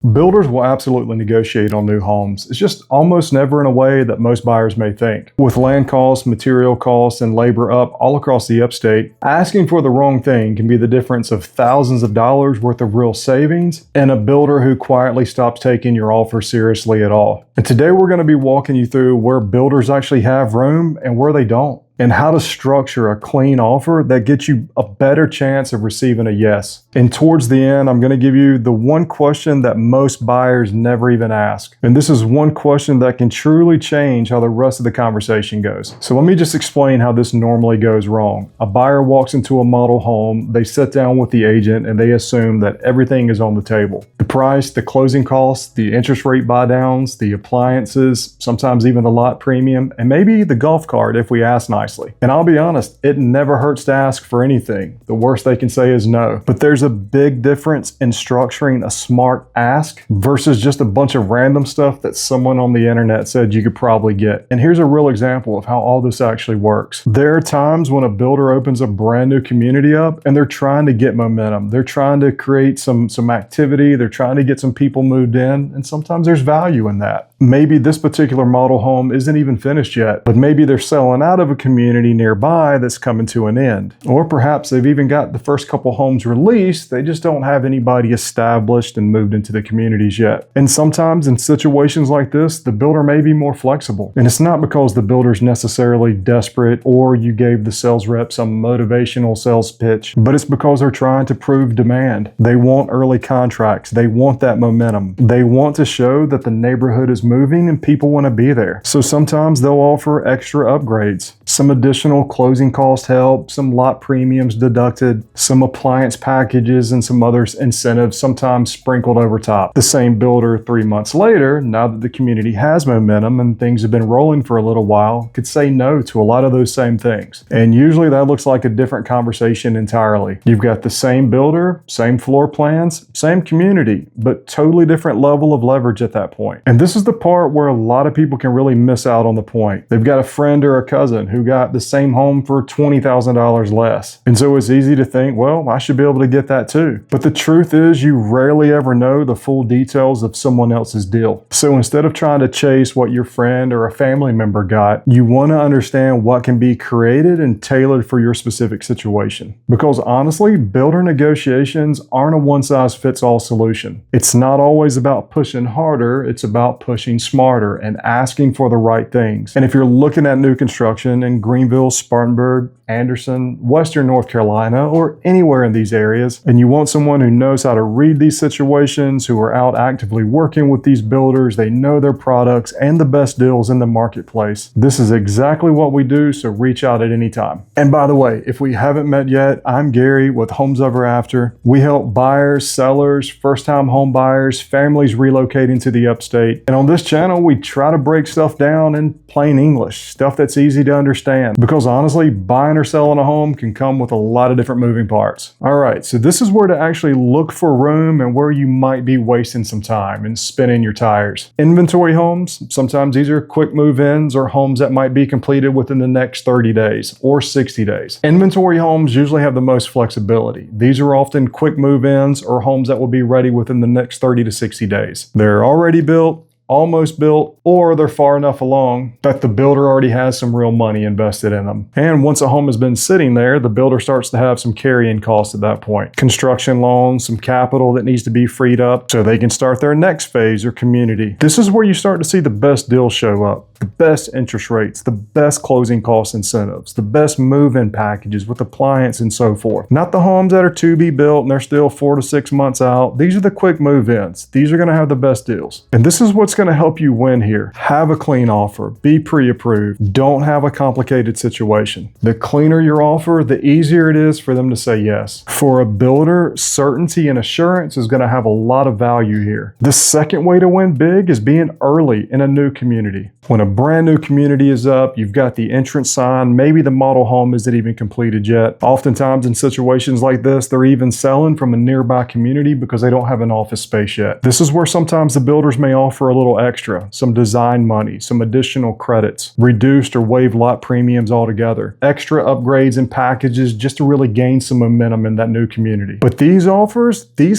Builders will absolutely negotiate on new homes. It's just almost never in a way that most buyers may think. With land costs, material costs, and labor up all across the upstate, asking for the wrong thing can be the difference of thousands of dollars worth of real savings and a builder who quietly stops taking your offer seriously at all. And today we're going to be walking you through where builders actually have room and where they don't, and how to structure a clean offer that gets you a better chance of receiving a yes. And towards the end, I'm going to give you the one question that most buyers never even ask. And this is one question that can truly change how the rest of the conversation goes. So let me just explain how this normally goes wrong. A buyer walks into a model home, they sit down with the agent, and they assume that everything is on the table. The price, the closing costs, the interest rate buydowns, the appliances, sometimes even the lot premium, and maybe the golf cart if we ask nicely. And I'll be honest, it never hurts to ask for anything. The worst they can say is no. But there's a big difference in structuring a smart ask versus just a bunch of random stuff that someone on the internet said you could probably get. And here's a real example of how all this actually works. There are times when a builder opens a brand new community up and they're trying to get momentum. They're trying to create some activity. They're trying to get some people moved in. And sometimes there's value in that. Maybe this particular model home isn't even finished yet, but maybe they're selling out of a community nearby that's coming to an end. Or perhaps they've even got the first couple homes released, they just don't have anybody established and moved into the communities yet. And sometimes in situations like this, the builder may be more flexible. And it's not because the builder's necessarily desperate or you gave the sales rep some motivational sales pitch, but it's because they're trying to prove demand. They want early contracts. They want that momentum. They want to show that the neighborhood is moving and people want to be there. So sometimes they'll offer extra upgrades, some additional closing cost help, some lot premiums deducted, some appliance packages, and some other incentives sometimes sprinkled over top. The same builder 3 months later, now that the community has momentum and things have been rolling for a little while, could say no to a lot of those same things. And usually that looks like a different conversation entirely. You've got the same builder, same floor plans, same community, but totally different level of leverage at that point. And this is the part where a lot of people can really miss out on the point. They've got a friend or a cousin who got the same home for $20,000 less. And so it's easy to think, well, I should be able to get that too. But the truth is you rarely ever know the full details of someone else's deal. So instead of trying to chase what your friend or a family member got, you want to understand what can be created and tailored for your specific situation. Because honestly, builder negotiations aren't a one-size-fits-all solution. It's not always about pushing harder, it's about pushing smarter and asking for the right things. And if you're looking at new construction in Greenville, Spartanburg, Anderson, Western North Carolina, or anywhere in these areas, and you want someone who knows how to read these situations, who are out actively working with these builders, they know their products and the best deals in the marketplace, this is exactly what we do, so reach out at any time. And by the way, if we haven't met yet, I'm Gary with Homes Ever After. We help buyers, sellers, first-time home buyers, families relocating to the upstate. And on this channel, we try to break stuff down in plain English, stuff that's easy to understand. Because honestly, buying or selling a home can come with a lot of different moving parts. All right, so this is where to actually look for room and where you might be wasting some time and spinning your tires. Inventory homes, sometimes these are quick move-ins or homes that might be completed within the next 30 days or 60 days. Inventory homes usually have the most flexibility. These are often quick move-ins or homes that will be ready within the next 30 to 60 days. They're already built, almost built, or they're far enough along that the builder already has some real money invested in them. And once a home has been sitting there, the builder starts to have some carrying costs at that point. Construction loans, some capital that needs to be freed up so they can start their next phase or community. This is where you start to see the best deals show up. The best interest rates, the best closing cost incentives, the best move-in packages with appliance and so forth. Not the homes that are to be built and they're still 4 to 6 months out. These are the quick move-ins. These are going to have the best deals. And this is what's going to help you win here. Have a clean offer. Be pre-approved. Don't have a complicated situation. The cleaner your offer, the easier it is for them to say yes. For a builder, certainty and assurance is going to have a lot of value here. The second way to win big is being early in a new community. When a When a brand new community is up, you've got the entrance sign, maybe the model home isn't even completed yet. Oftentimes in situations like this, they're even selling from a nearby community because they don't have an office space yet. This is where sometimes the builders may offer a little extra, some design money, some additional credits, reduced or waived lot premiums altogether, extra upgrades and packages just to really gain some momentum in that new community. But these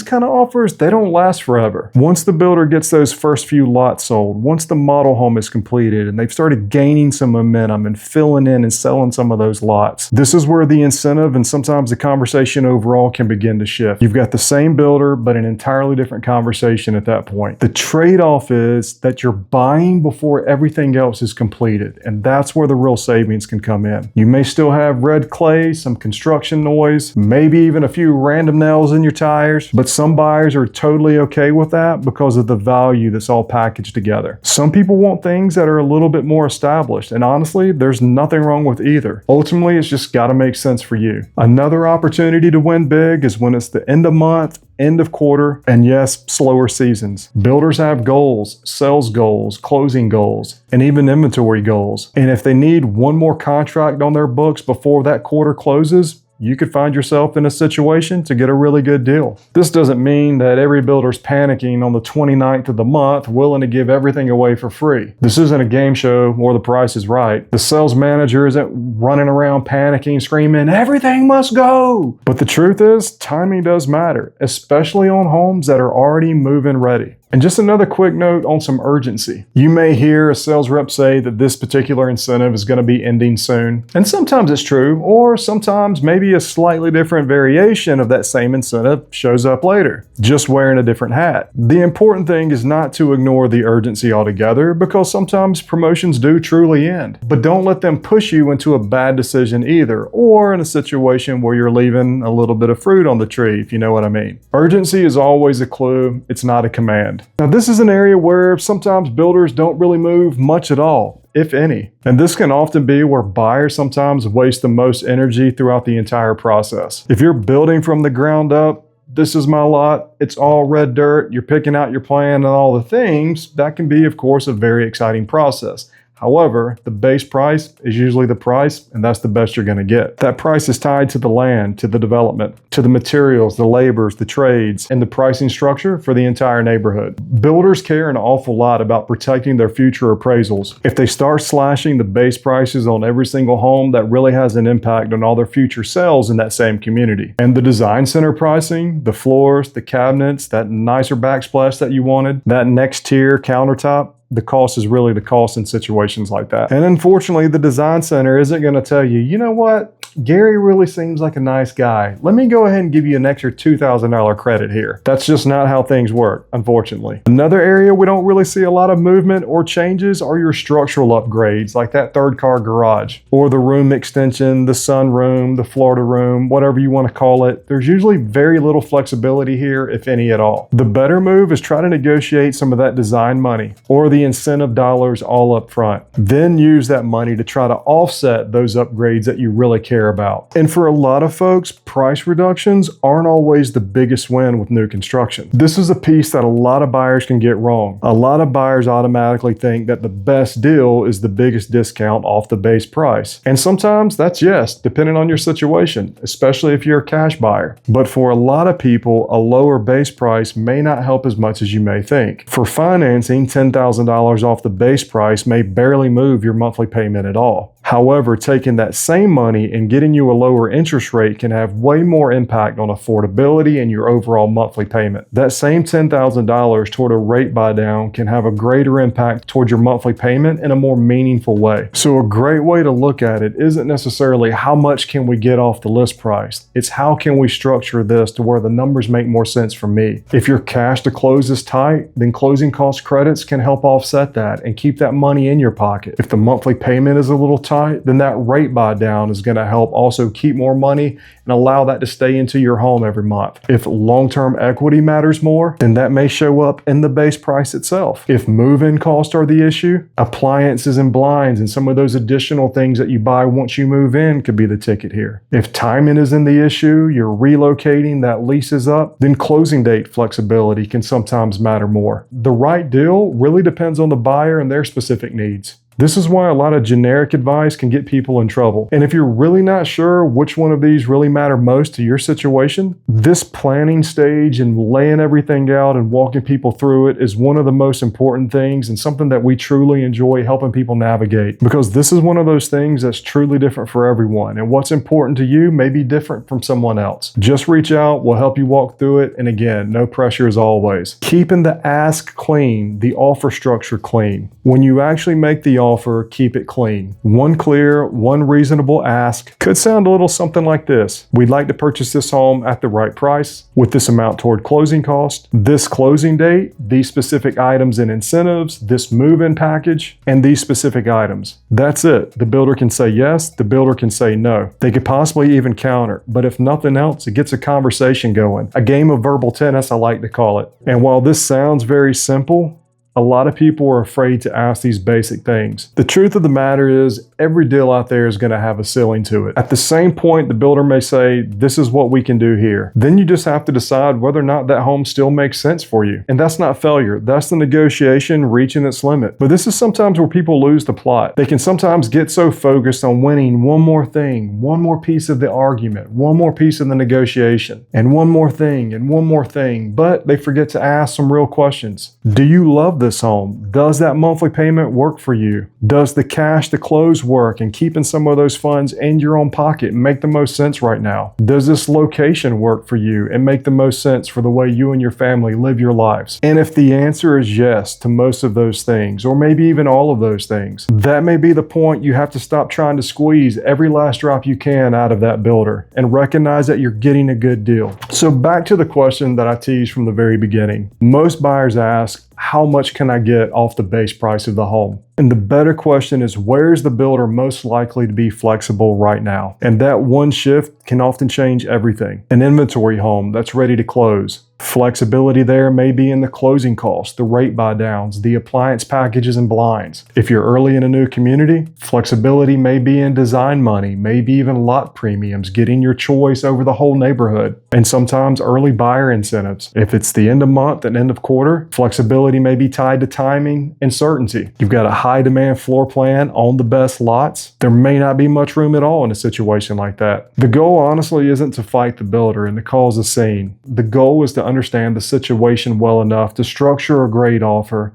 kind of offers, they don't last forever. Once the builder gets those first few lots sold, once the model home is completed and they've started gaining some momentum and filling in and selling some of those lots, this is where the incentive and sometimes the conversation overall can begin to shift. You've got the same builder, but an entirely different conversation at that point. The trade-off is that you're buying before everything else is completed, and that's where the real savings can come in. You may still have red clay, some construction noise, maybe even a few random nails in your tires, but some buyers are totally okay with that because of the value that's all packaged together. Some people want things that are a little bit more established, and honestly, there's nothing wrong with either. Ultimately, it's just got to make sense for you. Another opportunity to win big is when it's the end of month, end of quarter, and yes, slower seasons. Builders have goals, sales goals, closing goals, and even inventory goals. And if they need one more contract on their books before that quarter closes, you could find yourself in a situation to get a really good deal. This doesn't mean that every builder's panicking on the 29th of the month, willing to give everything away for free. This isn't a game show or The Price is Right. The sales manager isn't running around panicking, screaming, everything must go. But the truth is, timing does matter, especially on homes that are already move-in ready. And just another quick note on some urgency. You may hear a sales rep say that this particular incentive is going to be ending soon. And sometimes it's true, or sometimes maybe a slightly different variation of that same incentive shows up later, just wearing a different hat. The important thing is not to ignore the urgency altogether, because sometimes promotions do truly end. But don't let them push you into a bad decision either, or in a situation where you're leaving a little bit of fruit on the tree, if you know what I mean. Urgency is always a clue, it's not a command. Now, this is an area where sometimes builders don't really move much at all, if any. And this can often be where buyers sometimes waste the most energy throughout the entire process. If you're building from the ground up, this is my lot, it's all red dirt, you're picking out your plan and all the things, that can be, of course, a very exciting process. However, the base price is usually the price, and that's the best you're going to get. That price is tied to the land, to the development, to the materials, the labors, the trades, and the pricing structure for the entire neighborhood. Builders care an awful lot about protecting their future appraisals. If they start slashing the base prices on every single home, that really has an impact on all their future sales in that same community. And the design center pricing, the floors, the cabinets, that nicer backsplash that you wanted, that next tier countertop, the cost is really the cost in situations like that. And unfortunately, the design center isn't going to tell you, you know what? Gary really seems like a nice guy. Let me go ahead and give you an extra $2,000 credit here. That's just not how things work, unfortunately. Another area we don't really see a lot of movement or changes are your structural upgrades, like that third car garage, or the room extension, the sunroom, the Florida room, whatever you want to call it. There's usually very little flexibility here, if any at all. The better move is try to negotiate some of that design money or the incentive dollars all up front. Then use that money to try to offset those upgrades that you really care about. And for a lot of folks, price reductions aren't always the biggest win with new construction. This is a piece that a lot of buyers can get wrong. A lot of buyers automatically think that the best deal is the biggest discount off the base price. And sometimes that's yes, depending on your situation, especially if you're a cash buyer. But for a lot of people, a lower base price may not help as much as you may think. For financing, $10,000 off the base price may barely move your monthly payment at all. However, taking that same money and getting you a lower interest rate can have way more impact on affordability and your overall monthly payment. That same $10,000 toward a rate buy down can have a greater impact toward your monthly payment in a more meaningful way. So a great way to look at it isn't necessarily how much can we get off the list price. It's how can we structure this to where the numbers make more sense for me. If your cash to close is tight, then closing cost credits can help offset that and keep that money in your pocket. If the monthly payment is a little tight, then that rate buy down is going to help also keep more money and allow that to stay into your home every month. If long-term equity matters more, then that may show up in the base price itself. If move-in costs are the issue, appliances and blinds and some of those additional things that you buy once you move in could be the ticket here. If timing is in the issue, you're relocating, that lease is up, then closing date flexibility can sometimes matter more. The right deal really depends on the buyer and their specific needs. This is why a lot of generic advice can get people in trouble. And if you're really not sure which one of these really matter most to your situation, this planning stage and laying everything out and walking people through it is one of the most important things and something that we truly enjoy helping people navigate, because this is one of those things that's truly different for everyone, and what's important to you may be different from someone else. Just reach out, we'll help you walk through it, and again, no pressure as always. Keeping the ask clean, the offer structure clean. When you actually make the offer, keep it clean. One clear, one reasonable ask could sound a little something like this. We'd like to purchase this home at the right price, with this amount toward closing cost, this closing date, these specific items and incentives, this move-in package, and these specific items. That's it. The builder can say yes, the builder can say no. They could possibly even counter, but if nothing else, it gets a conversation going. A game of verbal tennis, I like to call it. And while this sounds very simple, a lot of people are afraid to ask these basic things. The truth of the matter is, every deal out there is going to have a ceiling to it. At the same point, the builder may say, this is what we can do here. Then you just have to decide whether or not that home still makes sense for you. And that's not failure. That's the negotiation reaching its limit. But this is sometimes where people lose the plot. They can sometimes get so focused on winning one more thing, one more piece of the argument, one more piece of the negotiation, and one more thing, and one more thing. But they forget to ask some real questions. Do you love this home? Does that monthly payment work for you? Does the cash to close work, and keeping some of those funds in your own pocket make the most sense right now? Does this location work for you and make the most sense for the way you and your family live your lives? And if the answer is yes to most of those things, or maybe even all of those things, that may be the point you have to stop trying to squeeze every last drop you can out of that builder and recognize that you're getting a good deal. So back to the question that I teased from the very beginning. Most buyers ask, how much can I get off the base price of the home? And the better question is, where is the builder most likely to be flexible right now? And that one shift can often change everything. An inventory home that's ready to close. Flexibility there may be in the closing costs, the rate buy downs, the appliance packages and blinds. If you're early in a new community, flexibility may be in design money, maybe even lot premiums, getting your choice over the whole neighborhood, and sometimes early buyer incentives. If it's the end of month and end of quarter, flexibility may be tied to timing and certainty. You've got a high demand floor plan on the best lots. There may not be much room at all in a situation like that. The goal honestly isn't to fight the builder and to cause a scene. The goal is to understand the situation well enough to structure a great offer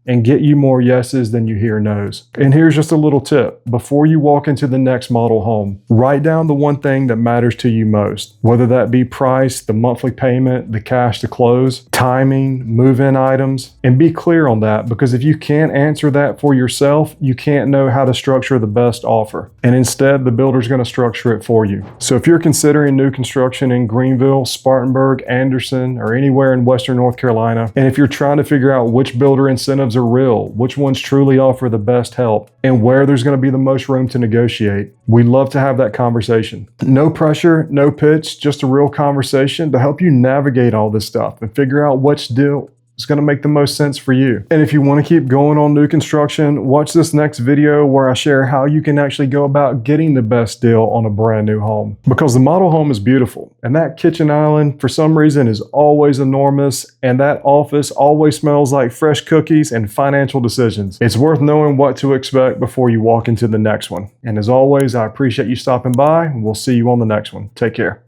and get you more yeses than you hear nos. And here's just a little tip. Before you walk into the next model home, write down the one thing that matters to you most, whether that be price, the monthly payment, the cash to close, timing, move-in items, and be clear on that, because if you can't answer that for yourself, you can't know how to structure the best offer. And instead, the builder's gonna structure it for you. So if you're considering new construction in Greenville, Spartanburg, Anderson, or anywhere in Western North Carolina, and if you're trying to figure out which builder incentives are real, which ones truly offer the best help, and where there's going to be the most room to negotiate, we love to have that conversation. No pressure, no pitch, just a real conversation to help you navigate all this stuff and figure out which deal is going to make the most sense for you. And if you want to keep going on new construction, watch this next video where I share how you can actually go about getting the best deal on a brand new home. Because the model home is beautiful, and that kitchen island for some reason is always enormous, and that office always smells like fresh cookies and financial decisions. It's worth knowing what to expect before you walk into the next one. And as always, I appreciate you stopping by, and we'll see you on the next one. Take care.